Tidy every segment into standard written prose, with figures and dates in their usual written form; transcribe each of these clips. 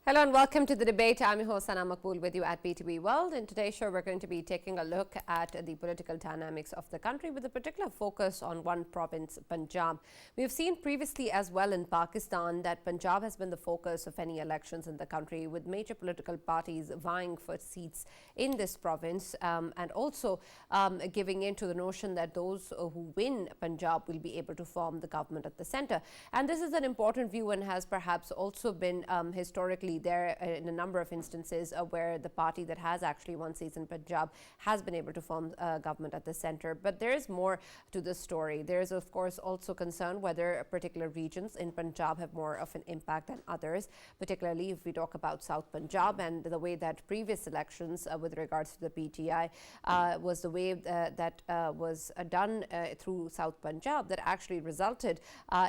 Hello and welcome to the debate. I'm your host Sana Makbool with you at PTV World. In today's show, we're going to be taking a look at the political dynamics of the country with a particular focus on one province, Punjab. We've seen previously as well in Pakistan that Punjab has been the focus of any elections in the country, with major political parties vying for seats in this province and also giving in to the notion that those who win Punjab will be able to form the government at the center. And this is an important view and has perhaps also been historically there in a number of instances where the party that has actually won seats in Punjab has been able to form government at the center. But there is more to the story. There is, of course, also concern whether particular regions in Punjab have more of an impact than others, particularly if we talk about South Punjab and the way that previous elections with regards to the PTI was the way that was done through South Punjab that actually resulted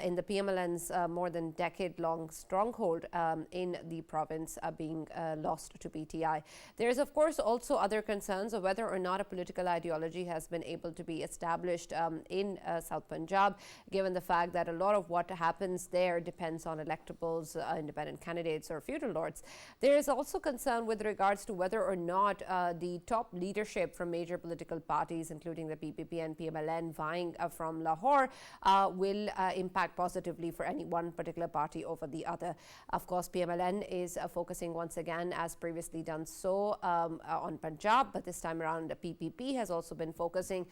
in the PMLN's more than decade-long stronghold in the province being lost to PTI. There is, of course, also other concerns of whether or not a political ideology has been able to be established in South Punjab, given the fact that a lot of what happens there depends on electables, independent candidates or feudal lords. There is also concern with regards to whether or not the top leadership from major political parties, including the PPP and PMLN vying from Lahore, will impact positively for any one particular party over the other. Of course, PMLN is focusing once again, as previously done so, on Punjab, but this time around the PPP has also been focusing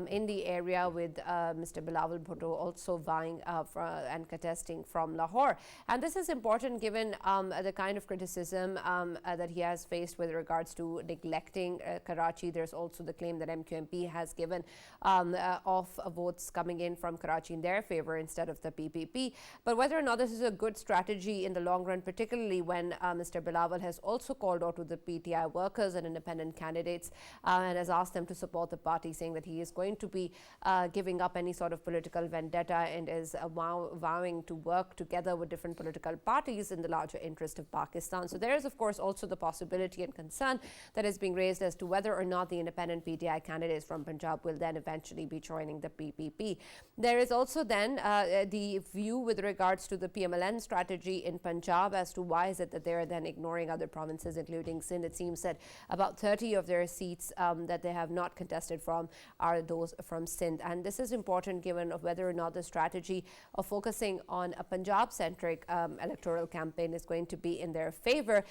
in the area with Mr. Bilawal Bhutto also vying and contesting from Lahore. And this is important given the kind of criticism that he has faced with regards to neglecting Karachi. There's also the claim that MQMP has given of votes coming in from Karachi in their favor instead of the PPP. But whether or not this is a good strategy in the long run, particularly when Mr. Bilawal has also called out to the PTI workers and independent candidates and has asked them to support the party, saying that he is going to be giving up any sort of political vendetta and is vowing to work together with different political parties in the larger interest of Pakistan. So there is, of course, also the possibility and concern that is being raised as to whether or not the independent PTI candidates from Punjab will then eventually be joining the PPP. There is also then the view with regards to the PMLN strategy in Punjab as to why is it that they're then ignoring other provinces, including Sindh. It seems that about 30 of their seats that they have not contested from are those from Sindh. And this is important given of whether or not the strategy of focusing on a Punjab-centric electoral campaign is going to be in their favor,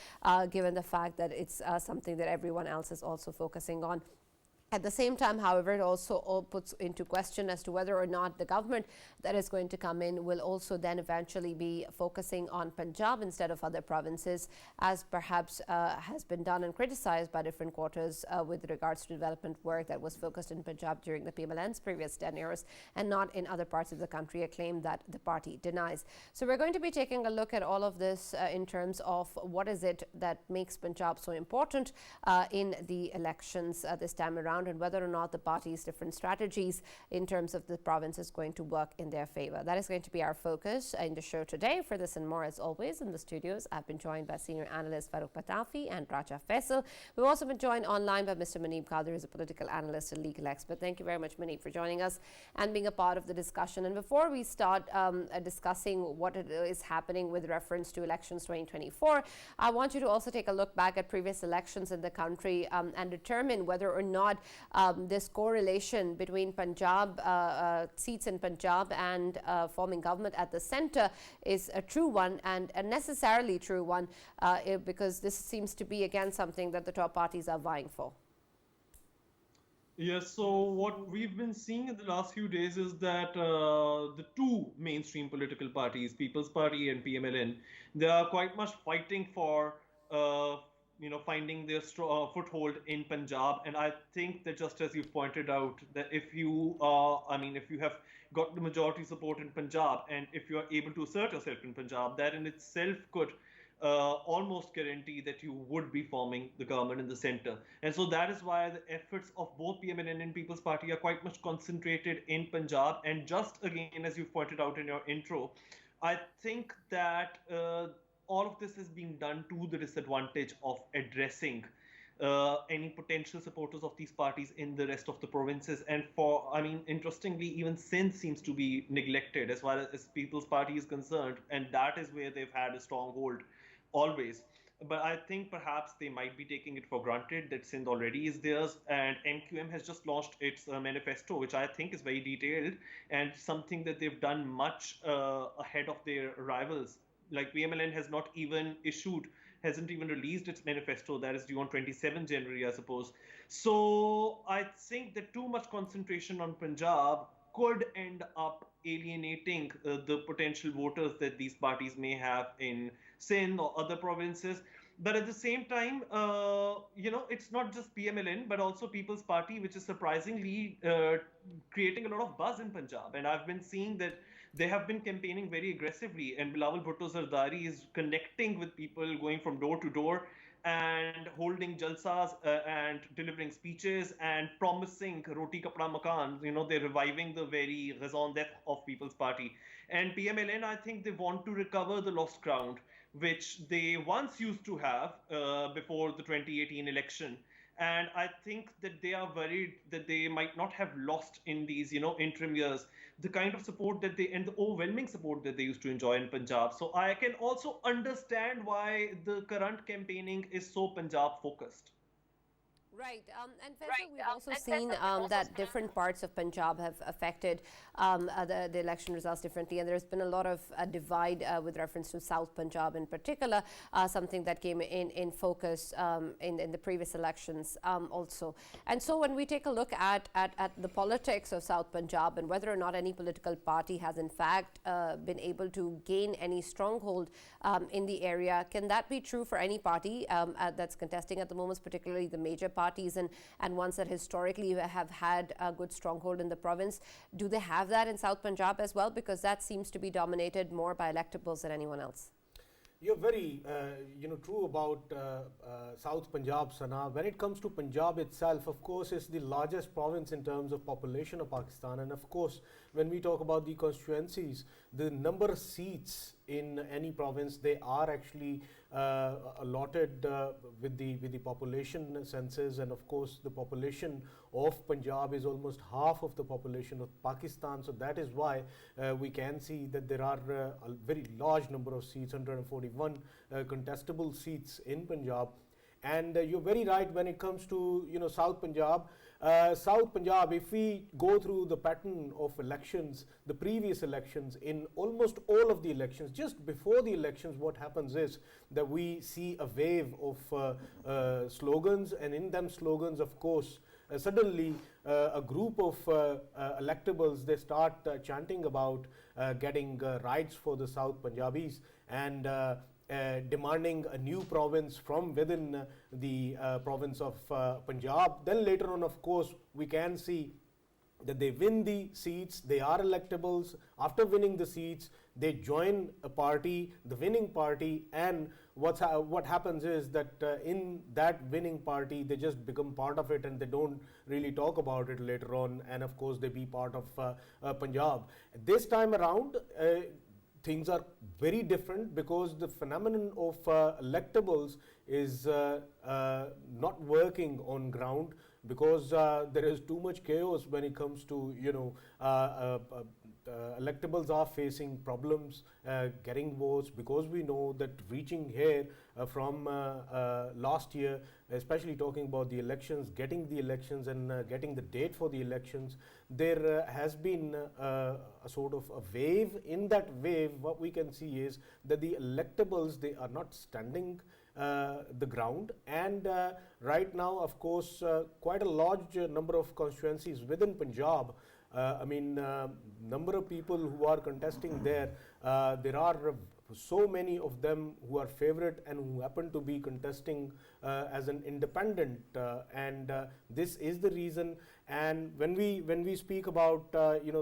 given the fact that it's something that everyone else is also focusing on. At the same time, however, it also all puts into question as to whether or not the government that is going to come in will also then eventually be focusing on Punjab instead of other provinces, as perhaps has been done and criticized by different quarters with regards to development work that was focused in Punjab during the PMLN's previous tenures and not in other parts of the country, a claim that the party denies. So we're going to be taking a look at all of this in terms of what is it that makes Punjab so important in the elections this time around, and whether or not the party's different strategies in terms of the province is going to work in their favor. That is going to be our focus in the show today. For this and more, as always, in the studios, I've been joined by senior analyst Farooq Patafi and Raja Faisal. We've also been joined online by Mr. Muneeb Qadir, who's a political analyst and legal expert. Thank you very much, Muneeb, for joining us and being a part of the discussion. And before we start discussing what is happening with reference to elections 2024, I want you to also take a look back at previous elections in the country and determine whether or not this correlation between Punjab seats in Punjab and forming government at the center is a true one and a necessarily true one, because this seems to be again something that the top parties are vying for. Yes, so what we've been seeing in the last few days is that the two mainstream political parties, People's Party and PMLN, they are quite much fighting for, finding their foothold in Punjab. And I think that just as you pointed out, that if you, if you have got the majority support in Punjab, and if you are able to assert yourself in Punjab, that in itself could almost guarantee that you would be forming the government in the center. And so that is why the efforts of both PMLN and People's Party are quite much concentrated in Punjab. And just again, as you pointed out in your intro, I think that all of this is being done to the disadvantage of addressing any potential supporters of these parties in the rest of the provinces. And interestingly, even Sindh seems to be neglected as far as People's Party is concerned, and that is where they've had a stronghold always. but I think perhaps they might be taking it for granted that Sindh already is theirs, and MQM has just launched its manifesto, which I think is very detailed and something that they've done much ahead of their rivals. Like PMLN has not even issued, hasn't even released its manifesto that is due on 27 January, I suppose. So I think that too much concentration on Punjab could end up alienating the potential voters that these parties may have in Sindh or other provinces. But at the same time, it's not just PMLN, but also People's Party, which is surprisingly creating a lot of buzz in Punjab. And I've been seeing that they have been campaigning very aggressively, and Bilawal Bhutto Zardari is connecting with people, going from door to door and holding jalsas and delivering speeches and promising roti kapda makan. They're reviving the very raison d'etre of People's Party. And PMLN, I think they want to recover the lost ground, which they once used to have before the 2018 election. And I think that they are worried that they might not have lost in these, interim years, the kind of support that they and the overwhelming support that they used to enjoy in Punjab. So I can also understand why the current campaigning is so Punjab focused. Right. And Faisal, we've also seen that different parts of Punjab have affected the election results differently. And there's been a lot of divide with reference to South Punjab in particular, something that came in focus in the previous elections also. And so when we take a look at the politics of South Punjab and whether or not any political party has in fact been able to gain any stronghold in the area, can that be true for any party that's contesting at the moment, particularly the major parties and ones that historically have had a good stronghold in the province? Do they have that in South Punjab as well? Because that seems to be dominated more by electables than anyone else. You're very, true about South Punjab, Sana. When it comes to Punjab itself, of course, it's the largest province in terms of population of Pakistan. And of course, when we talk about the constituencies, the number of seats in any province, they are actually allotted with the population census. And of course, the population of Punjab is almost half of the population of Pakistan. So that is why we can see that there are a very large number of seats, 141 contestable seats in Punjab. And you're very right when it comes to South Punjab. South Punjab, if we go through the pattern of elections, the previous elections, in almost all of the elections, just before the elections, what happens is that we see a wave of slogans, and in them slogans, of course, suddenly a group of electables, they start chanting about getting rights for the South Punjabis and demanding a new province from within the province of Punjab. Then later on, of course, we can see that they win the seats, they are electables. After winning the seats, they join a party, the winning party, and what happens is that in that winning party, they just become part of it and they don't really talk about it later on, and of course, they be part of Punjab. This time around, things are very different because the phenomenon of electables is not working on ground, because there is too much chaos when it comes to electables are facing problems getting votes, because we know that reaching here from last year, especially talking about the elections, getting the elections and getting the date for the elections, there has been a sort of a wave. In that wave, what we can see is that the electables, they are not standing the ground, and right now, of course, quite a large number of constituencies within Punjab, number of people who are contesting there, there are so many of them who are favorite and who happen to be contesting as an independent, and this is the reason. And when we speak about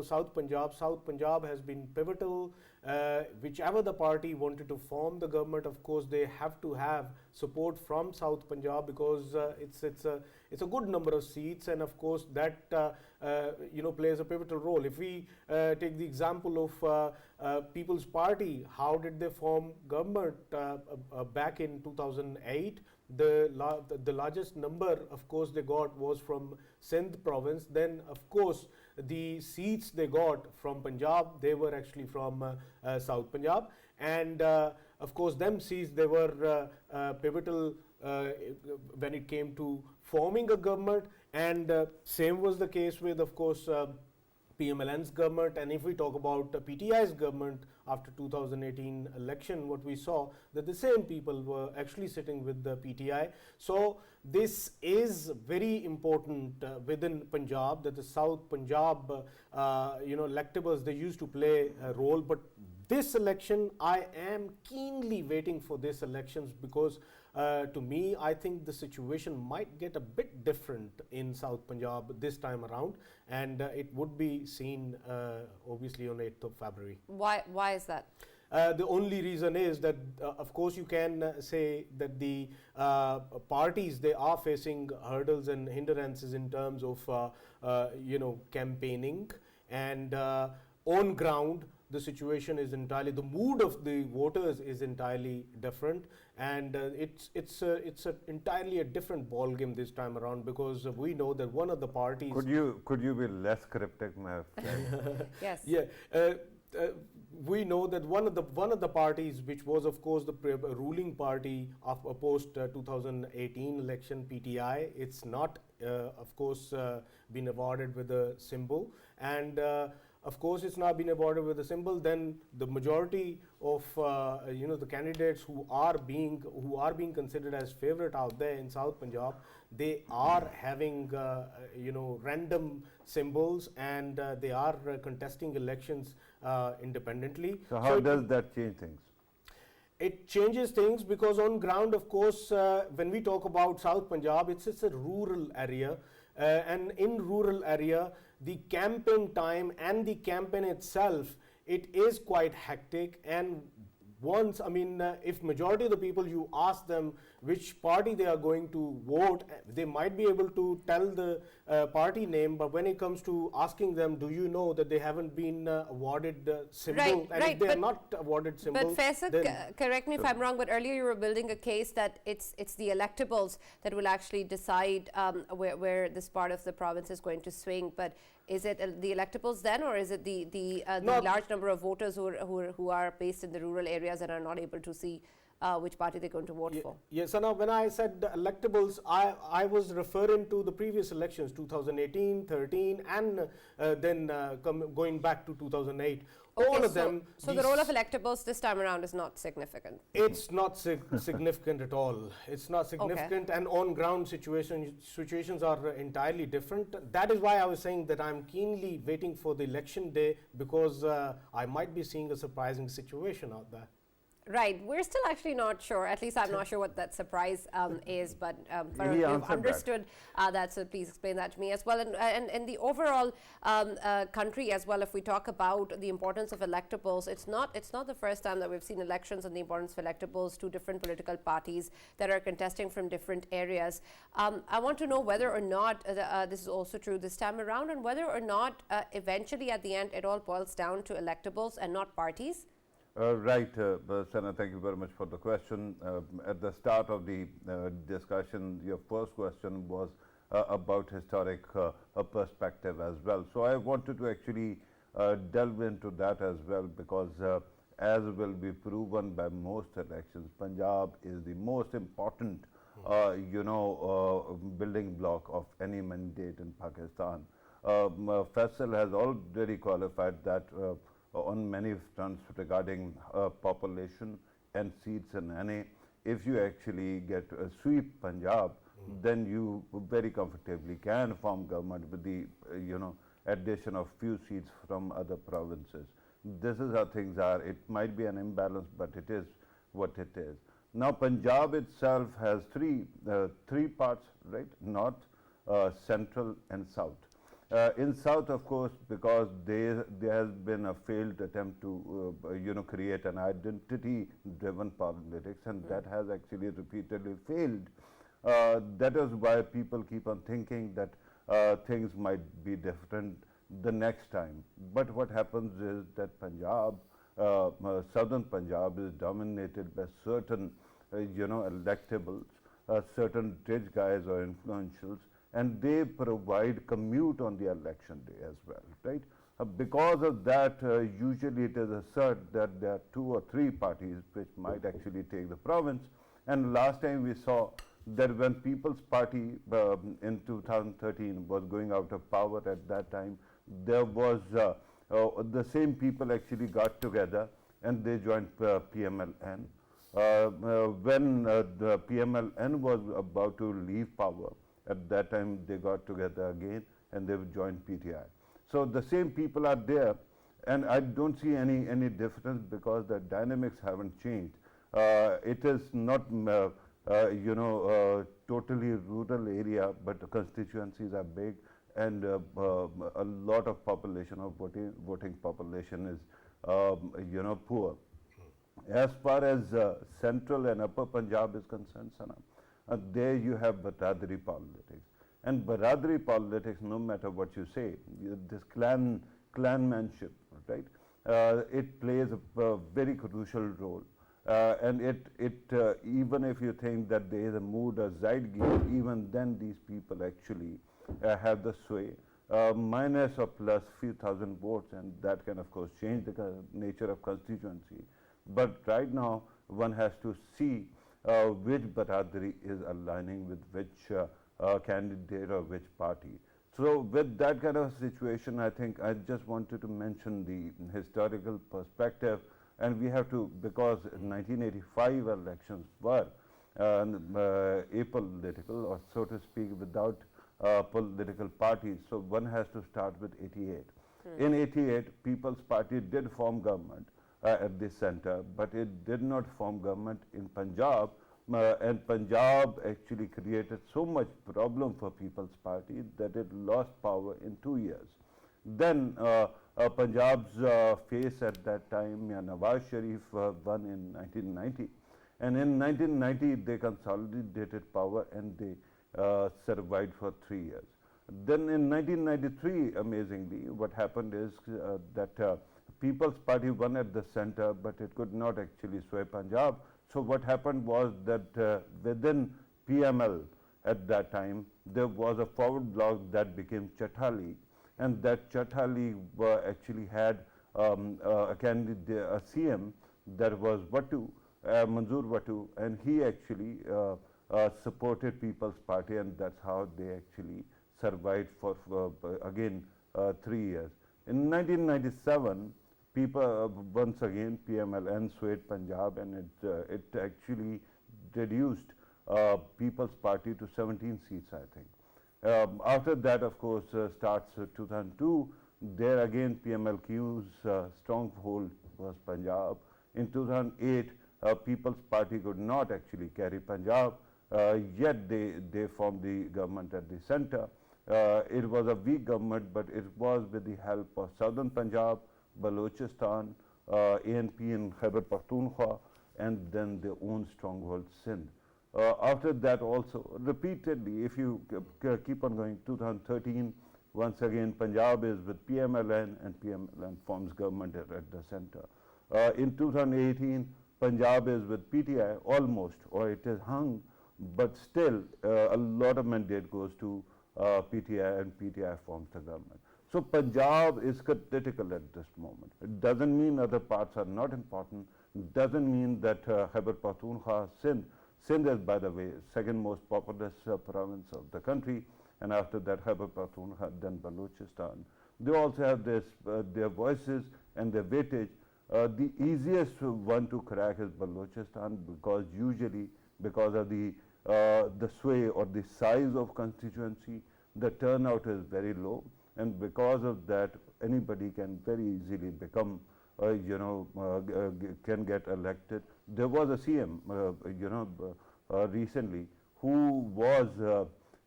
South Punjab has been pivotal. Whichever the party wanted to form the government, of course, they have to have support from South Punjab, because it's a good number of seats, and of course that plays a pivotal role. If we take the example of People's Party, how did they form government back in 2008? The largest number, of course, they got was from Sindh province. Then, of course, the seats they got from Punjab, they were actually from South Punjab. And of course, them seats, they were pivotal when it came to forming a government, and same was the case with, of course, PMLN's government. And if we talk about PTI's government after 2018 election, what we saw that the same people were actually sitting with the PTI. So this is very important within Punjab, that the South Punjab electables, they used to play a role. But this election, I am keenly waiting for this elections, because to me, I think the situation might get a bit different in South Punjab this time around, and it would be seen obviously on 8th of February. Why is that? The only reason is that, of course, you can say that the parties, they are facing hurdles and hindrances in terms of campaigning, and on ground the situation is entirely, the mood of the voters is entirely different, and it's entirely a different ball game this time around, because we know that one of the parties. Could you be less cryptic, my friend? Yes. Yeah. We know that one of the parties, which was of course the ruling party of post 2018 election, PTI, it's not of course been awarded with a symbol, and of course it's not been awarded with a symbol. Then the majority of the candidates who are being considered as favorite out there in South Punjab, they are having random symbols, and they are contesting elections independently. So how does that change things? It changes things because on ground, of course, when we talk about South Punjab, it's a rural area, and in rural area, the campaign time and the campaign itself, it is quite hectic. And once, if majority of the people, you ask them which party they are going to vote, they might be able to tell the party name, but when it comes to asking them, do you know that they haven't been awarded symbol, and if they are not awarded symbol. But Faisal, correct me if I'm wrong, but earlier you were building a case that it's the electables that will actually decide where this part of the province is going to swing. But is it the electables then, or is it the large number of voters who are based in the rural areas and are not able to see which party they're going to vote for? Yes, so now when I said the electables, I was referring to the previous elections, 2018, 13, and then going back to 2008. Okay, all of them. So the role of electables this time around is not significant. It's not significant at all. It's not significant, and on ground situations are entirely different. That is why I was saying that I'm keenly waiting for the election day, because I might be seeing a surprising situation out there. Right. We're still actually not sure. At least I'm not sure what that surprise is. But He you've answered understood that, so please explain that to me as well. And the overall country as well, if we talk about the importance of electables, it's not the first time that we've seen elections and the importance of electables. Two different political parties that are contesting from different areas. I want to know whether or not this is also true this time around, and whether or not eventually at the end it all boils down to electables and not parties. Right, Sana, thank you very much for the question. At the start of the discussion, your first question was about historic perspective as well. So I wanted to actually delve into that as well, because as will be proven by most elections, Punjab is the most important, building block of any mandate in Pakistan. Faisal has already qualified that on many fronts regarding population and seats in NA. If you actually get a sweep Punjab, then you very comfortably can form government with the addition of few seats from other provinces. This is how things are. It might be an imbalance, but it is what it is. Now Punjab itself has three parts, right? North, central and south. In South, of course, because there has been a failed attempt to create an identity-driven politics, and that has actually repeatedly failed. That is why people keep on thinking that things might be different the next time. But what happens is that Punjab, southern Punjab, is dominated by certain electables, certain rich guys or influentials, and they provide commute on the election day as well, right? Because of that, usually it is asserted that there are 2 or 3 parties which might actually take the province. And last time we saw that when People's Party in 2013 was going out of power at that time, there was the same people actually got together and they joined PMLN. When the PMLN was about to leave power, at that time they got together again and they joined PTI. So the same people are there, and I don't see any difference because the dynamics haven't changed. It is not totally rural area, but the constituencies are big, and a lot of population of voting population is poor. As far as central and upper Punjab is concerned, Sana, there you have Baradari politics. And Baradari politics, no matter what you say, this clanmanship, right? It plays a very crucial role. And even if you think that there is a mood or zeitgeist, even then these people actually have the sway, minus or plus few thousand votes, and that can of course change the nature of constituency. But right now, one has to see which Baradari is aligning with which candidate or which party. So with that kind of situation, I think I just wanted to mention the historical perspective, and we have to, because 1985 elections were apolitical, or so to speak, without political parties. So one has to start with 88. In 88, People's Party did form government at the center, but it did not form government in Punjab, and Punjab actually created so much problem for People's Party that it lost power in 2 years. Then Punjab's face at that time, Nawaz Sharif won in 1990, and in 1990 they consolidated power and they survived for 3 years. Then in 1993, amazingly, what happened is that People's Party won at the center, but it could not actually sway Punjab. So what happened was that within PML at that time, there was a forward bloc that became Chatha League, and that Chatha League actually had a candidate, a CM, that was Wattu, Manzoor Wattu, and he actually supported People's Party, and that's how they actually survived for again 3 years. In 1997, once again PMLN swayed Punjab, and it actually reduced People's Party to 17 seats, I think. After that, of course, starts 2002. There again PMLQ's stronghold was Punjab. In 2008, People's Party could not actually carry Punjab, yet they formed the government at the center. It was a weak government, but it was with the help of Southern Punjab, Balochistan, ANP in Khyber Pakhtunkhwa, and then their own stronghold Sindh. After that also, repeatedly, if you keep on going, 2013, once again Punjab is with PMLN, and PMLN forms government at the center. In 2018, Punjab is with PTI almost, or it is hung, but still a lot of mandate goes to PTI, and PTI forms the government. So Punjab is critical at this moment. It doesn't mean other parts are not important. It doesn't mean that Khyber Pakhtunkhwa, Sindh is, by the way, second most populous province of the country, and after that Khyber Pakhtunkhwa, then Balochistan. They also have their voices and their weightage. The easiest one to crack is Balochistan, because usually because of the sway or the size of constituency, the turnout is very low, and because of that, anybody can very easily become, can get elected. There was a CM, recently, who was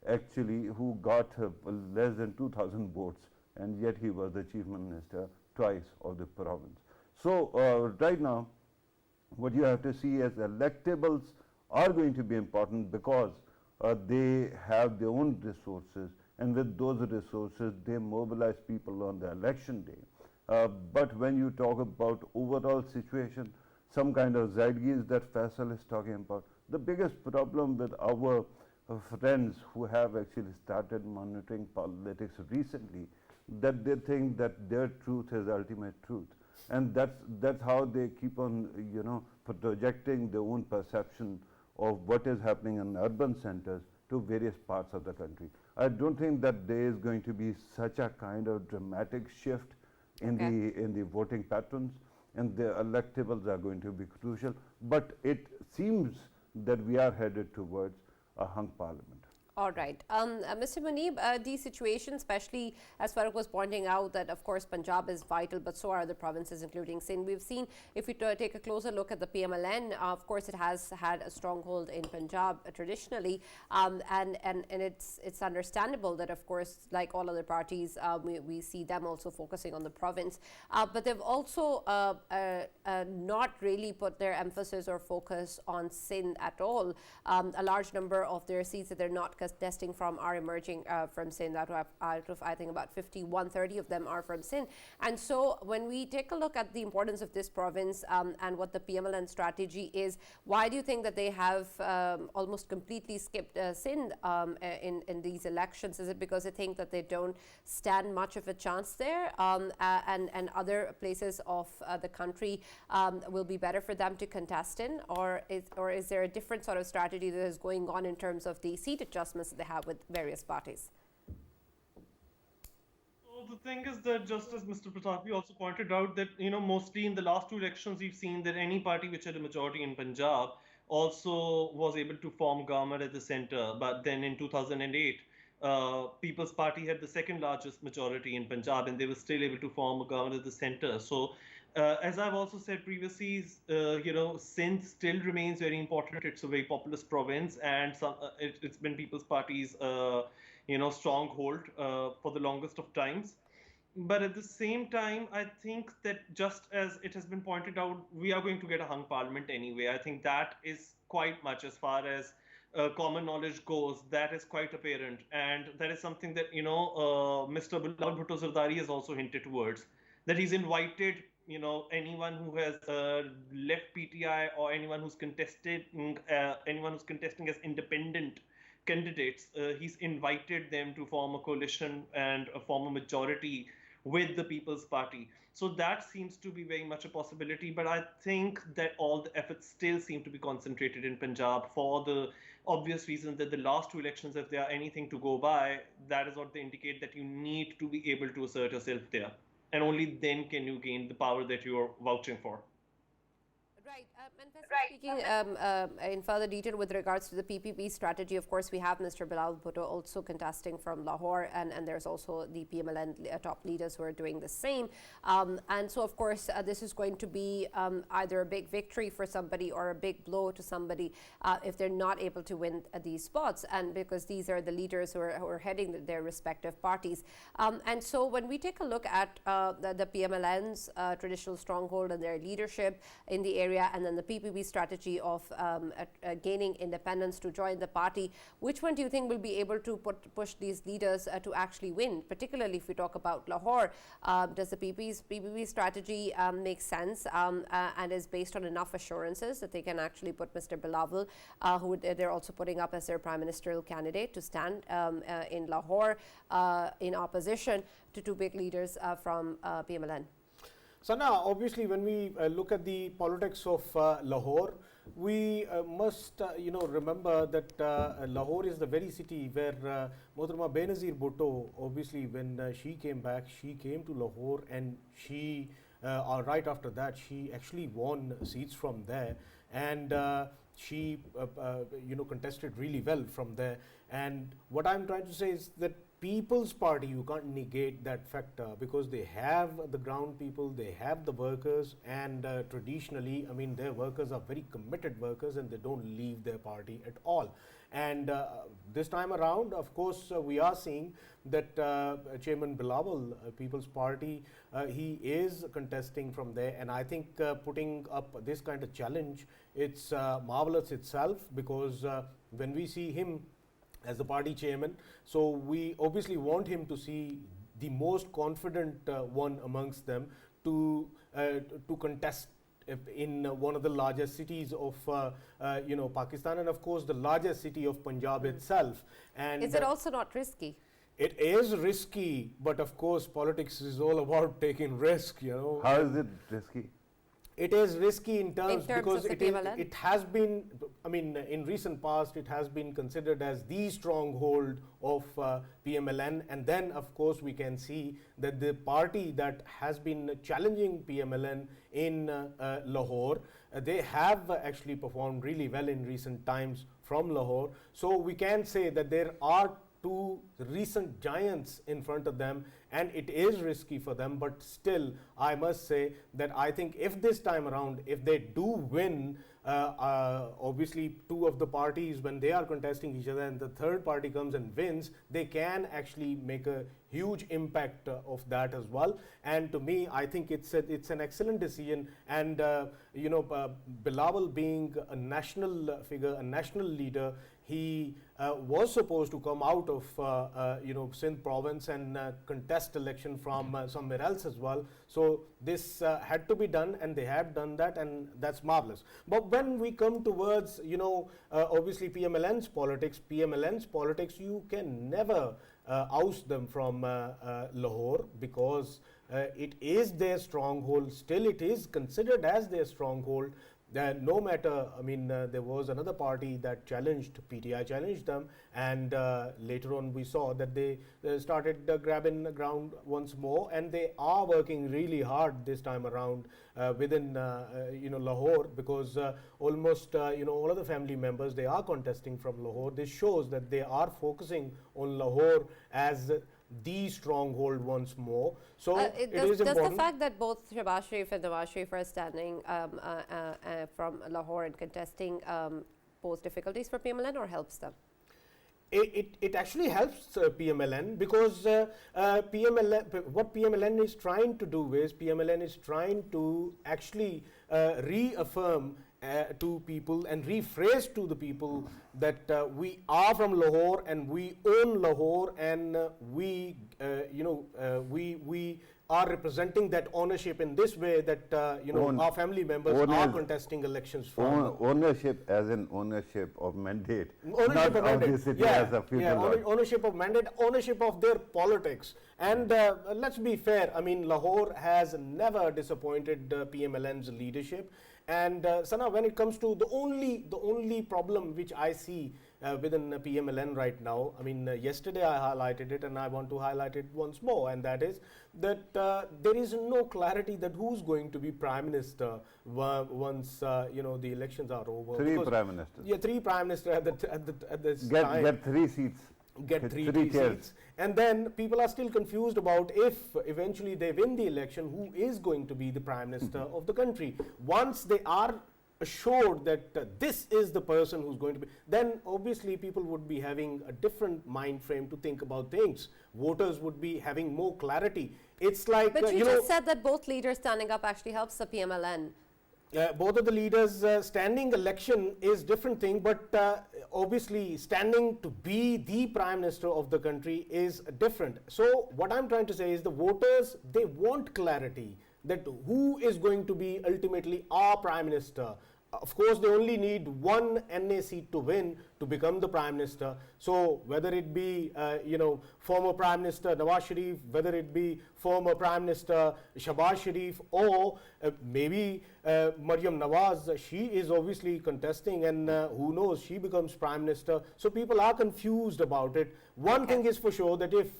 who got less than 2,000 votes, and yet he was the chief minister twice of the province. So right now, what you have to see is electables are going to be important, because they have their own resources, and with those resources they mobilize people on the election day. But when you talk about overall situation, some kind of zeitgeist that Faisal is talking about, the biggest problem with our friends who have actually started monitoring politics recently, that they think that their truth is ultimate truth. And that's how they keep on, projecting their own perception of what is happening in urban centers to various parts of the country. I don't think that there is going to be such a kind of dramatic shift in the voting patterns, and the electables are going to be crucial. But it seems that we are headed towards a hung parliament. All right. Mr. Muneeb, these situations, especially as Farooq was pointing out, that of course Punjab is vital, but so are other provinces, including Sindh. We've seen, if we take a closer look at the PMLN, of course it has had a stronghold in Punjab traditionally, and it's understandable that, of course, like all other parties, we see them also focusing on the province. But they've also not really put their emphasis or focus on Sindh at all. A large number of their seats that they're not contesting from are emerging from Sindh. Out of I think about 30 of them are from Sindh. And so when we take a look at the importance of this province and what the PMLN strategy is, why do you think that they have almost completely skipped Sindh in these elections? Is it because they think that they don't stand much of a chance there, and other places of the country will be better for them to contest in, or is there a different sort of strategy that is going on in terms of the seat adjustments that they have with various parties? So the thing is that, just as Mr. Pratapi also pointed out, that mostly in the last two elections we've seen that any party which had a majority in Punjab also was able to form government at the center. But then in 2008, People's Party had the second largest majority in Punjab, and they were still able to form a government at the center. So as I've also said previously, Sindh still remains very important. It's a very populous province, and it's been People's Party's, stronghold for the longest of times. But at the same time, I think that, just as it has been pointed out, we are going to get a hung parliament anyway. I think that is quite much, as far as common knowledge goes, that is quite apparent. And that is something that, Mr. Bilal Bhutto Zardari has also hinted towards, that he's invited anyone who has left PTI, or anyone who's contesting as independent candidates. He's invited them to form a coalition and form a majority with the People's Party. So that seems to be very much a possibility. But I think that all the efforts still seem to be concentrated in Punjab, for the obvious reason that the last two elections, if they are anything to go by, that is what they indicate, that you need to be able to assert yourself there. And only then can you gain the power that you are vouching for. Right. Speaking in further detail with regards to the PPP strategy, of course, we have Mr. Bilal Bhutto also contesting from Lahore, and there's also the PMLN top leaders who are doing the same. And so, of course, this is going to be either a big victory for somebody or a big blow to somebody if they're not able to win these spots, and because these are the leaders who are heading their respective parties. And so when we take a look at the PMLN's traditional stronghold and their leadership in the area, and then the PPP strategy of gaining independence to join the party, which one do you think will be able to push these leaders to actually win? Particularly if we talk about Lahore, does the PPP strategy make sense and is based on enough assurances that they can actually put Mr. Bilawal, who they're also putting up as their prime ministerial candidate, to stand in Lahore in opposition to two big leaders from PMLN? So now, obviously, when we look at the politics of Lahore, we must, remember that Lahore is the very city where Mohtarama Benazir Bhutto, obviously, when she came back, she came to Lahore, and she, right after that, she actually won seats from there, and she, contested really well from there. And what I'm trying to say is that People's Party, you can't negate that factor, because they have the ground people, they have the workers, and traditionally, I mean, their workers are very committed workers, and they don't leave their party at all. And this time around, of course, we are seeing that Chairman Bilawal, People's Party, he is contesting from there, and I think putting up this kind of challenge, it's marvelous itself, because when we see him as the party chairman, so we obviously want him to see the most confident one amongst them to contest in one of the largest cities of Pakistan, and of course the largest city of Punjab itself. And is it also not risky? It is risky, but of course, politics is all about taking risk. You know, How is it risky? it is risky in terms terms because of the PMLN? it has been, I mean, in recent past, it has been considered as the stronghold of PMLN. And then, of course, we can see that the party that has been challenging PMLN in Lahore, they have actually performed really well in recent times from Lahore. So we can say that there are two recent giants in front of them, and it is risky for them. But still, I must say that I think if this time around, if they do win, obviously two of the parties, when they are contesting each other and the third party comes and wins, they can actually make a huge impact of that as well. And to me, I think it's an excellent decision. And you know, Bilawal being a national figure, a national leader, he was supposed to come out of you know, Sindh province and contest election from somewhere else as well. So this had to be done, and they have done that, and that's marvelous. But when we come towards, you know, obviously PMLN's politics, you can never oust them from Lahore, because it is their stronghold. Still, it is considered as their stronghold. No matter, I mean, there was another party that challenged, PTI challenged them, and later on we saw that they started grabbing ground once more, and they are working really hard this time around within, you know, Lahore, because almost, you know, all of the family members, they are contesting from Lahore. This shows that they are focusing on Lahore as the stronghold once more. So it is does important. the fact that both Shehbaz Sharif and Nawaz Sharif are standing from Lahore and contesting pose difficulties for PMLN or helps them? It actually helps PMLN, because what PMLN is trying to do is, PMLN is trying to actually reaffirm to people and rephrase to the people that we are from Lahore and we own Lahore, and we you know, we are representing that ownership in this way, that you know, our family members are contesting elections from ownership, as in ownership of mandate, ownership not of of mandate. the city Yeah, as a feudal yeah, lord. ownership of mandate, ownership of their politics. And let's be fair, I mean, Lahore has never disappointed PMLN's leadership. And Sana, when it comes to the only problem which I see within PMLN right now, I mean, yesterday I highlighted it, and I want to highlight it once more, and that is that there is no clarity that who's going to be Prime Minister once you know, the elections are over. Three Prime Ministers. Yeah, three Prime Ministers at this time. Get 3 seats. Get three chairs. seats. And then people are still confused about if eventually they win the election, who is going to be the Prime Minister of the country. Once they are assured that this is the person who's going to be, then obviously people would be having a different mind frame to think about things. Voters would be having more clarity. It's like, But you you just know, said that both leaders standing up actually helps the PMLN. both of the leaders standing election is different thing, but obviously standing to be the Prime Minister of the country is different. So what I'm trying to say is the voters, they want clarity that who is going to be ultimately our Prime Minister. Of course, they only need one NA seat to win to become the Prime Minister. So whether it be, you know, former Prime Minister Nawaz Sharif, whether it be former Prime Minister Shehbaz Sharif, or maybe Maryam Nawaz, she is obviously contesting, and who knows, she becomes Prime Minister. So people are confused about it. One thing is for sure, that if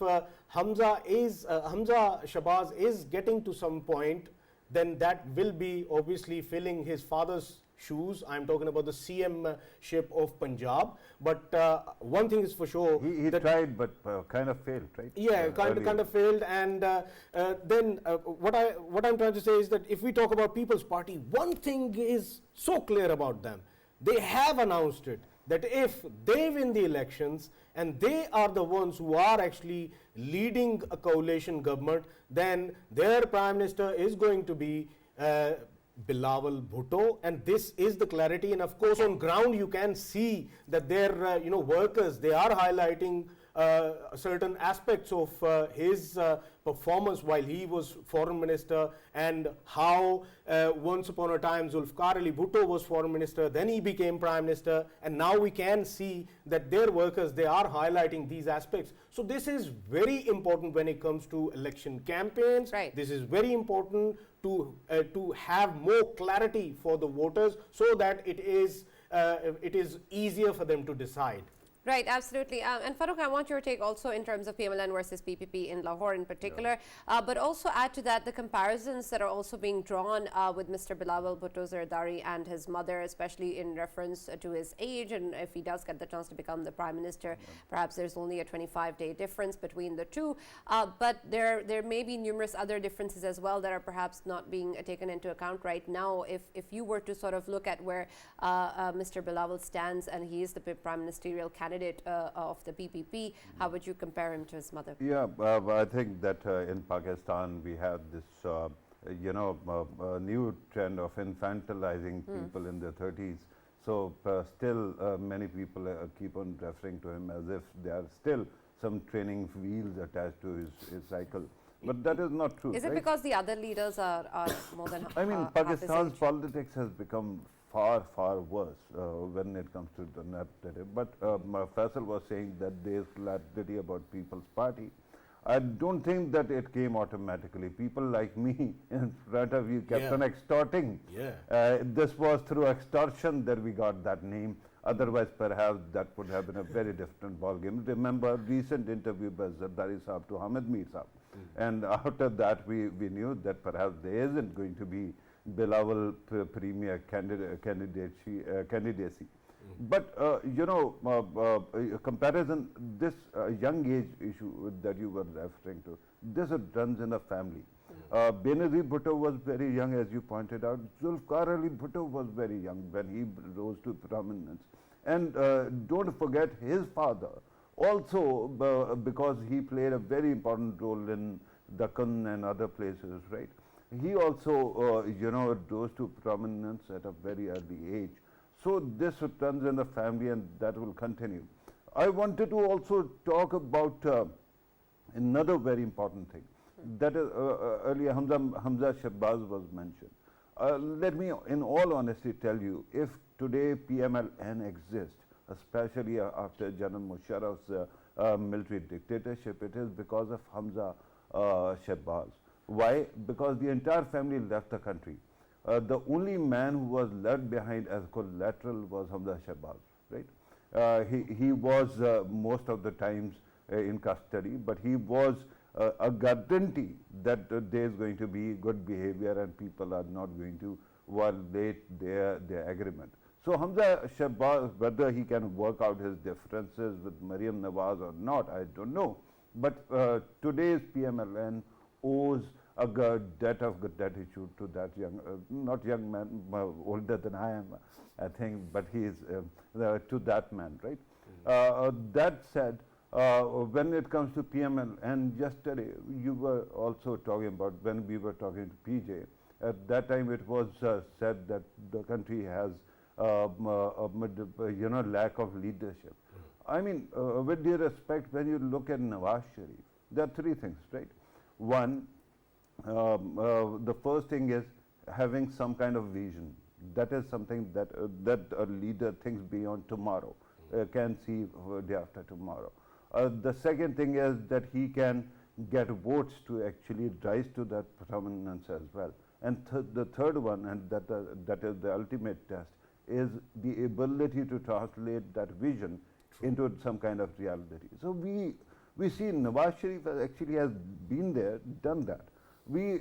Hamza Shehbaz is getting to some point, then that will be obviously filling his father's shoes. I'm talking about the CM-ship of Punjab. But one thing is for sure. He tried, but kind of failed, right? Yeah, kind of failed. And then what I'm trying to say is that if we talk about People's Party, one thing is so clear about them. They have announced it, that if they win the elections and they are the ones who are actually leading a coalition government, then their Prime Minister is going to be Bilawal Bhutto, and this is the clarity. And of course, on ground you can see that their you know, workers, they are highlighting certain aspects of his performance while he was foreign minister, and how once upon a time Zulfikar Ali Bhutto was foreign minister, then he became prime minister, and now we can see that their workers, they are highlighting these aspects. So this is very important when it comes to election campaigns. Right. This is very important to have more clarity for the voters, so that it is easier for them to decide. Right, absolutely. And Farooq, I want your take also in terms of PMLN versus PPP in Lahore in particular, but also add to that the comparisons that are also being drawn with Mr. Bilawal Bhutto Zardari and his mother, especially in reference to his age, and if he does get the chance to become the Prime Minister, perhaps there's only a 25-day difference between the two, but there may be numerous other differences as well that are perhaps not being taken into account right now. If you were to sort of look at where Mr. Bilawal stands, and he is the Prime Ministerial candidate of the PPP, how would you compare him to his mother? Yeah, I think that in Pakistan we have this, new trend of infantilizing people in their 30s. So still many people keep on referring to him as if there are still some training wheels attached to his cycle. But that is not true. Is it because the other leaders are more than I mean, half his Pakistan's age? politics has become far worse when it comes to the narrative. But Faisal was saying that there is clarity about People's Party. I don't think that it came automatically. People like me in front of you kept on extorting. This was through extortion that we got that name. Otherwise, perhaps that would have been a very different ballgame. Remember recent interview by Zardari Saab to Hamid Mir Saab. And after that, we knew that perhaps there isn't going to be Bilawal premier candidacy. But comparison, this young age issue that you were referring to, this runs in a family. Benazir Bhutto was very young, as you pointed out. Zulfikar Ali Bhutto was very young when he rose to prominence. And don't forget his father also, because he played a very important role in Deccan and other places, right? He also, rose to prominence at a very early age. So this runs in the family, and that will continue. I wanted to also talk about another very important thing. That is, earlier Hamza Shahbaz was mentioned. Let me, in all honesty, tell you, if today PMLN exists, especially after General Musharraf's military dictatorship, it is because of Hamza Shahbaz. Why? Because the entire family left the country. The only man who was left behind as collateral was Hamza Shahbaz, right? He was most of the times in custody, but he was a guarantee that there is going to be good behavior and people are not going to violate their agreement. So Hamza Shahbaz, whether he can work out his differences with Maryam Nawaz or not, I don't know. But today's PMLN owes a debt of gratitude to that not young man, older than I am, I think, but he is to that man, right? That said, when it comes to PMLN, yesterday you were also talking about, when we were talking to PJ, at that time it was said that the country has lack of leadership. I mean, with due respect, when you look at Nawaz Sharif, there are three things, right? One, the first thing is having some kind of vision. That is something that a leader thinks beyond tomorrow, can see day after tomorrow. The second thing is that he can get votes to actually rise to that prominence as well. And the third one, and that is the ultimate test, is the ability to translate that vision into some kind of reality. So we see Nawaz Sharif actually has been there, done that. We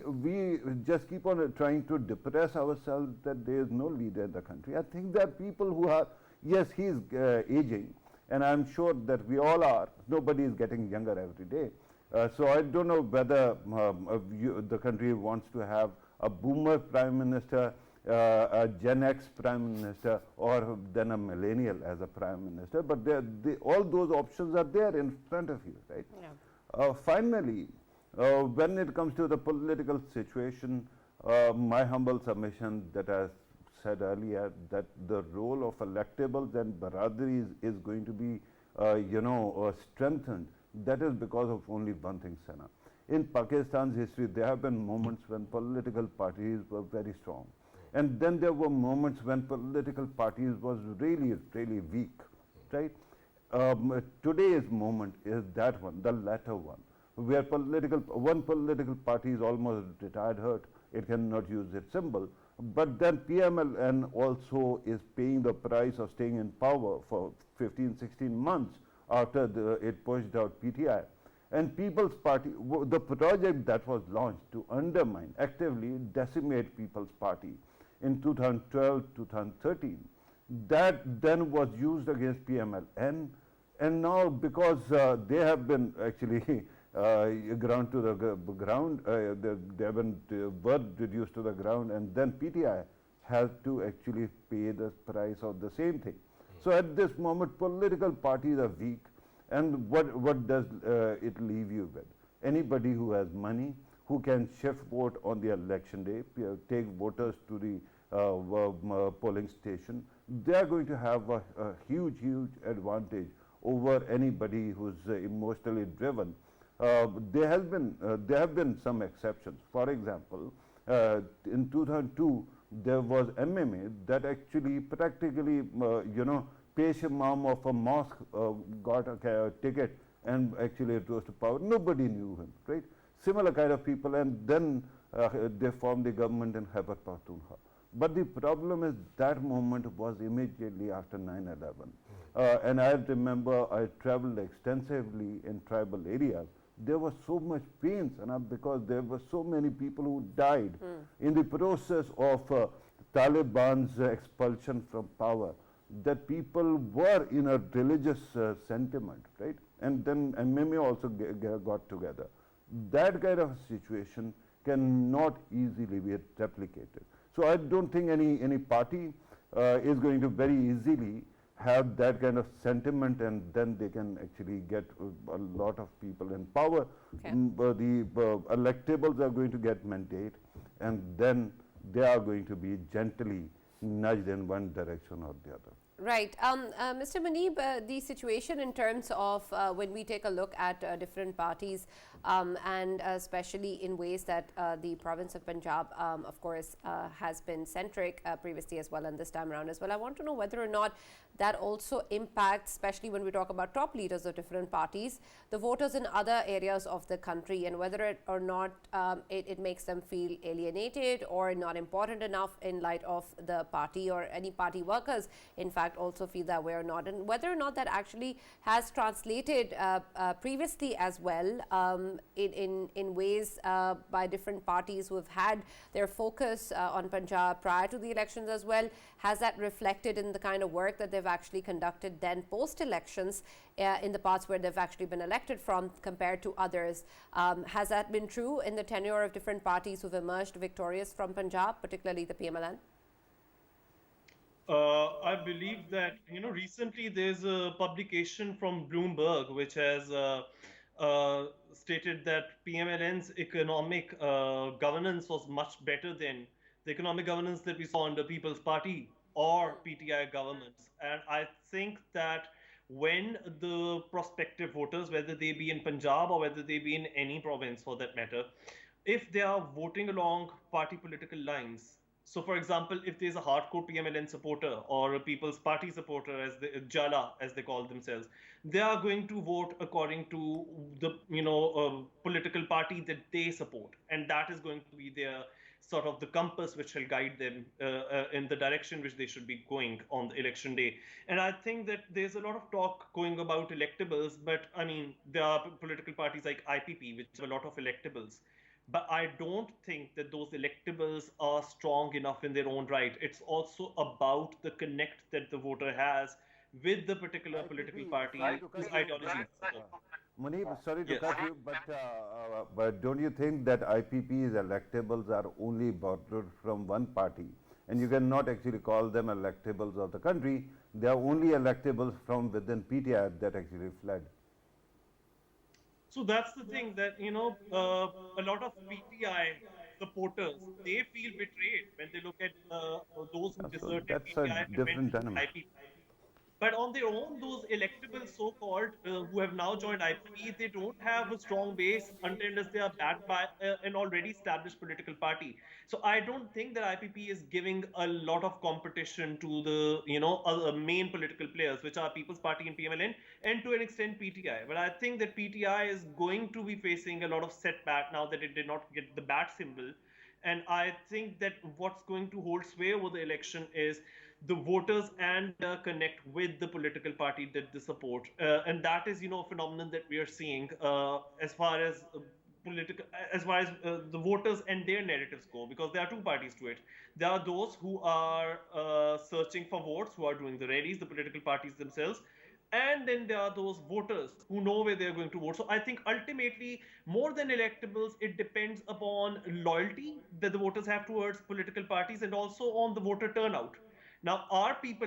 just keep on trying to depress ourselves that there is no leader in the country. I think there are people who are, yes, he is aging, and I'm sure that we all are. Nobody is getting younger every day. So I don't know whether the country wants to have a boomer prime minister, a Gen X prime minister, or then a millennial as a prime minister. But all those options are there in front of you, right? Yeah. Finally, when it comes to the political situation, my humble submission that I said earlier, that the role of electables and Baradaris is going to be strengthened, that is because of only one thing, Sana. In Pakistan's history, there have been moments when political parties were very strong. And then there were moments when political parties was really, really weak, right? Today's moment is that one, the latter one, where one political party is almost retired hurt, it cannot use its symbol, but then PMLN also is paying the price of staying in power for 15, 16 months after it pushed out PTI. And People's Party, the project that was launched to undermine, actively decimate People's Party in 2012, 2013, that then was used against PMLN, and now because they have been actually ground to the ground, they have been were reduced to the ground, and then PTI has to actually pay the price of the same thing. So at this moment, political parties are weak, and what does it leave you with? Anybody who has money, who can shift vote on the election day, take voters to the polling station, they are going to have a huge, huge advantage over anybody who's emotionally driven. There have been some exceptions. For example, in 2002, there was MMA that actually practically, Pesh Imam of a mosque got a ticket and actually rose to power. Nobody knew him, right? Similar kind of people, and then they formed the government in Khyber Pakhtunkhwa. But the problem is that moment was immediately after 9/11. And I remember I traveled extensively in tribal areas. There was so much pain, because there were so many people who died in the process of Taliban's expulsion from power, that people were in a religious sentiment, right? And then MMA also got together. That kind of situation cannot easily be replicated. So I don't think any party is going to very easily have that kind of sentiment, and then they can actually get a lot of people in power. Okay. The electables are going to get mandate, and then they are going to be gently nudged in one direction or the other. Right. Mr. Muneeb, the situation in terms of when we take a look at different parties and especially in ways that the province of Punjab, of course, has been centric previously as well and this time around as well. I want to know whether or not that also impacts, especially when we talk about top leaders of different parties, the voters in other areas of the country, and whether or not it makes them feel alienated or not important enough in light of the party, or any party workers, in fact, also feel that way or not, and whether or not that actually has translated previously as well in ways by different parties who have had their focus on Punjab prior to the elections as well. Has that reflected in the kind of work that they've actually conducted then post-elections in the parts where they've actually been elected from compared to others? Has that been true in the tenure of different parties who've emerged victorious from Punjab, particularly the PMLN? I believe that, recently there's a publication from Bloomberg which has stated that PMLN's economic governance was much better than the economic governance that we saw under People's Party or PTI governments. And I think that when the prospective voters, whether they be in Punjab or whether they be in any province for that matter, if they are voting along party political lines, so for example, if there's a hardcore PMLN supporter or a People's Party supporter, as the Jala, as they call themselves, they are going to vote according to the political party that they support, and that is going to be their sort of the compass which will guide them in the direction which they should be going on the election day. And I think that there's a lot of talk going about electables, but I mean, there are political parties like IPP which have a lot of electables. But I don't think that those electables are strong enough in their own right. It's also about the connect that the voter has with the particular political party and whose ideology. Muneeb, sorry to Yes. cut you, but don't you think that IPP's electables are only borrowed from one party? And you cannot actually call them electables of the country. They are only electables from within PTI that actually fled. So that's the thing that, a lot of PTI supporters, they feel betrayed when they look at those who deserted That's a PTI and different went to dynamic. IPP. But on their own, those electable so-called who have now joined IPP, they don't have a strong base unless they are backed by an already established political party. So I don't think that IPP is giving a lot of competition to the main political players, which are People's Party and PMLN, and to an extent PTI. But I think that PTI is going to be facing a lot of setback now that it did not get the bat symbol. And I think that what's going to hold sway over the election is the voters and connect with the political party that they support. And that is, a phenomenon that we are seeing as far as political, as far as the voters and their narratives go, because there are two parties to it. There are those who are searching for votes, who are doing the rallies, the political parties themselves, and then there are those voters who know where they're going to vote. So I think ultimately, more than electables, it depends upon loyalty that the voters have towards political parties and also on the voter turnout. Now,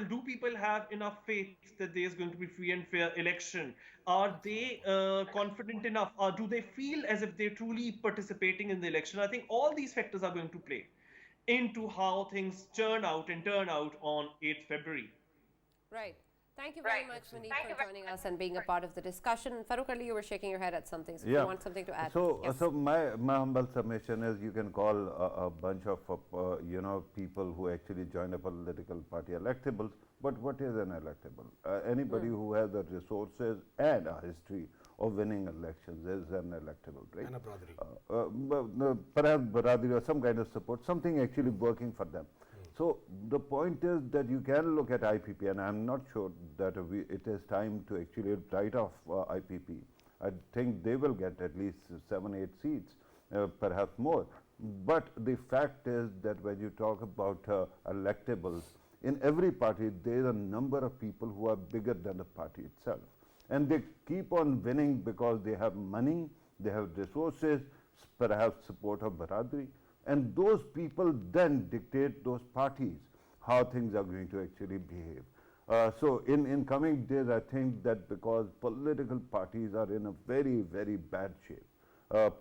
do people have enough faith that there is going to be free and fair election? Are they confident enough? Or do they feel as if they're truly participating in the election? I think all these factors are going to play into how things turn out on 8th February. Right. Thank you very much, Manish, for joining us and being a part of the discussion. Farouk Ali, you were shaking your head at something, so if you want something to add. So, Yes. so my humble submission is you can call a bunch of people who actually join a political party electables. But what is an electable? Anybody who has the resources and a history of winning elections is an electable, right? And a Bradri. Perhaps Baradri or some kind of support, something actually working for them. So the point is that you can look at IPP, and I'm not sure that it is time to actually write off IPP. I think they will get at least 7, 8 seats, perhaps more. But the fact is that when you talk about electables, in every party there is a number of people who are bigger than the party itself. And they keep on winning because they have money, they have resources, perhaps support of Baradri. And those people then dictate those parties how things are going to actually behave. So in coming days, I think that because political parties are in a very, very bad shape.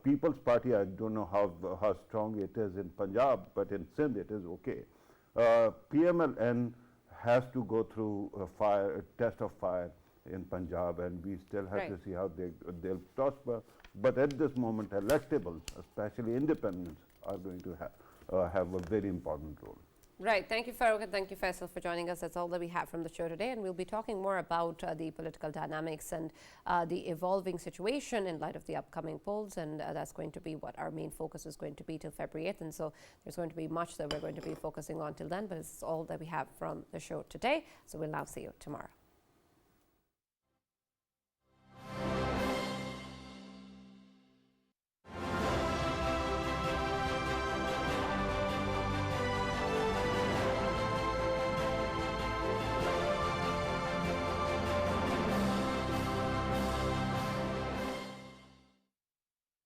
People's Party, I don't know how strong it is in Punjab, but in Sindh it is okay. PMLN has to go through a test of fire in Punjab, and we still have to see how they'll prosper. But at this moment, electables, especially independents, are going to have a very important role. Right. Thank you, Farouk, and thank you, Faisal, for joining us. That's all that we have from the show today. And we'll be talking more about the political dynamics and the evolving situation in light of the upcoming polls. And that's going to be what our main focus is going to be till February 8th. And so there's going to be much that we're going to be focusing on till then. But it's all that we have from the show today. So we'll now see you tomorrow.